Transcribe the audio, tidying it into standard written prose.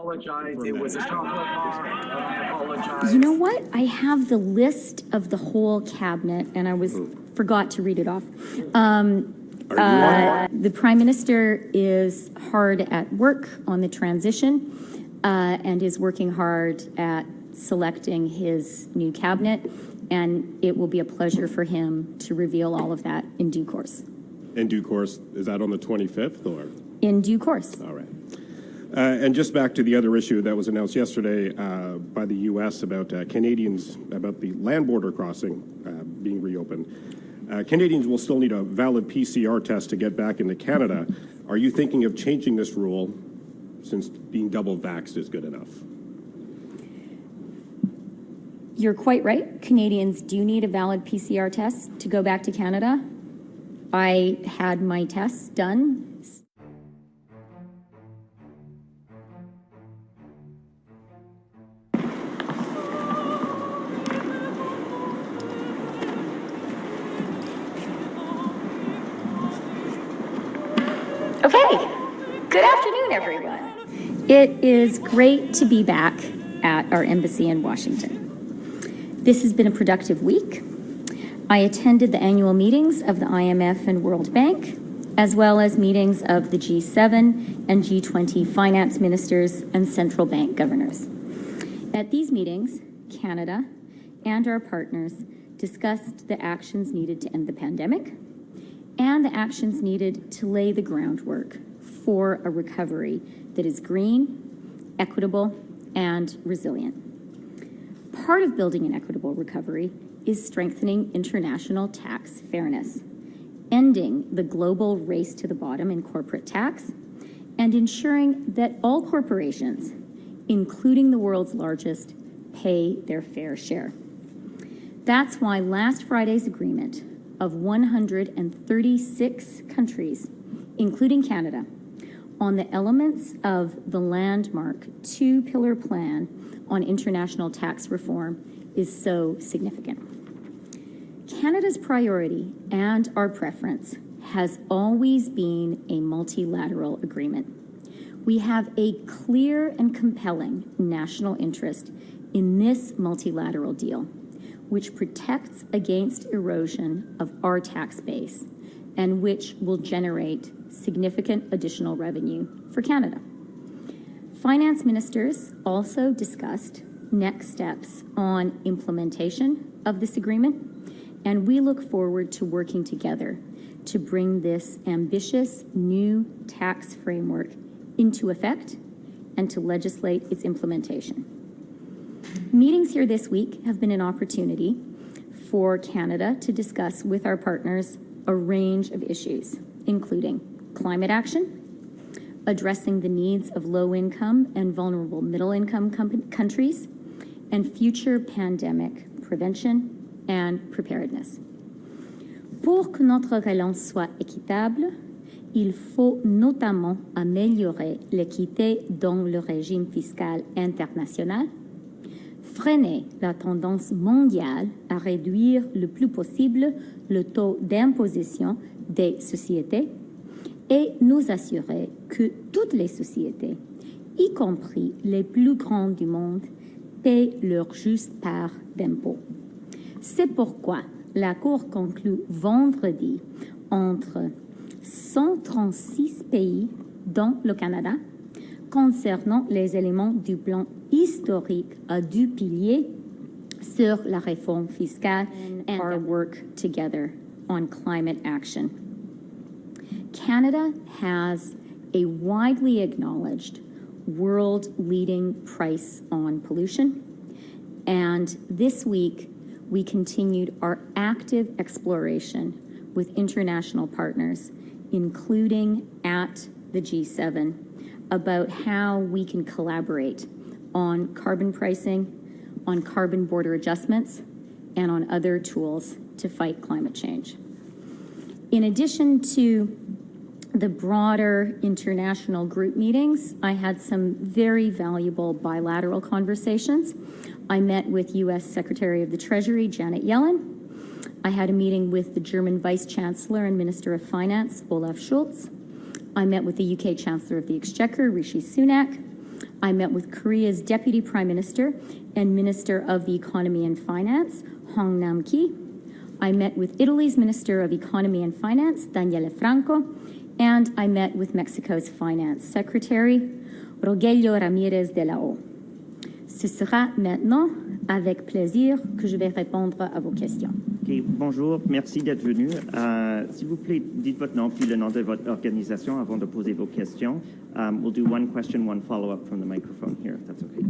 apologize. It was a chocolate bar. I apologize. You know what? I have the list of the whole cabinet, and I forgot to read it off. The Prime Minister is hard at work on the transition and is working hard at selecting his new cabinet, and it will be a pleasure for him to reveal all of that in due course. In due course, is that on the 25th or? In due course. All right. And just back to the other issue that was announced yesterday by the U.S. about Canadians, about the land border crossing being reopened. Canadians will still need a valid PCR test to get back into Canada. Are you thinking of changing this rule since being double vaxxed is good enough? You're quite right. Canadians do need a valid PCR test to go back to Canada. I had my tests done. Okay, good afternoon, everyone. It is great to be back at our embassy in Washington. This has been a productive week. I attended the annual meetings of the IMF and World Bank, as well as meetings of the G7 and G20 finance ministers and central bank governors. At these meetings, Canada and our partners discussed the actions needed to end the pandemic and the actions needed to lay the groundwork for a recovery that is green, equitable, and resilient. Part of building an equitable recovery is strengthening international tax fairness, ending the global race to the bottom in corporate tax, and ensuring that all corporations, including the world's largest, pay their fair share. That's why last Friday's agreement of 136 countries, including Canada, on the elements of the landmark two-pillar plan on international tax reform is so significant. Canada's priority and our preference has always been a multilateral agreement. We have a clear and compelling national interest in this multilateral deal, which protects against erosion of our tax base and which will generate significant additional revenue for Canada. Finance ministers also discussed next steps on implementation of this agreement, and we look forward to working together to bring this ambitious new tax framework into effect and to legislate its implementation. Meetings here this week have been an opportunity for Canada to discuss with our partners a range of issues, including climate action, addressing the needs of low-income and vulnerable middle-income countries, and future pandemic prevention and preparedness. Pour que notre relance soit équitable, il faut notamment améliorer l'équité dans le régime fiscal international, freiner la tendance mondiale à réduire le plus possible le taux d'imposition des sociétés et nous assurer que toutes les sociétés, y compris les plus grandes du monde, paient leur juste part d'impôts. C'est pourquoi la Cour conclut vendredi entre 136 pays, dont le Canada, concernant les éléments du plan historique à deux piliers sur la réforme fiscale and our work together on climate action. Canada has a widely acknowledged world-leading price on pollution, and this week we continued our active exploration with international partners, including at the G7, about how we can collaborate on carbon pricing, on carbon border adjustments, and on other tools to fight climate change. In addition to the broader international group meetings, I had some very valuable bilateral conversations. I met with U.S. Secretary of the Treasury, Janet Yellen. I had a meeting with the German Vice Chancellor and Minister of Finance, Olaf Scholz. I met with the UK Chancellor of the Exchequer, Rishi Sunak. I met with Korea's Deputy Prime Minister and Minister of the Economy and Finance, Hong Nam-ki. I met with Italy's Minister of Economy and Finance, Daniele Franco, and I met with Mexico's Finance Secretary, Rogelio Ramirez de la O. Ce sera maintenant avec plaisir que je vais répondre à vos questions. Okay, bonjour, merci d'être venu. S'il vous plaît, dites votre nom puis le nom de votre organisation avant de poser vos questions. We'll do one question, one follow-up from the microphone here, if that's okay.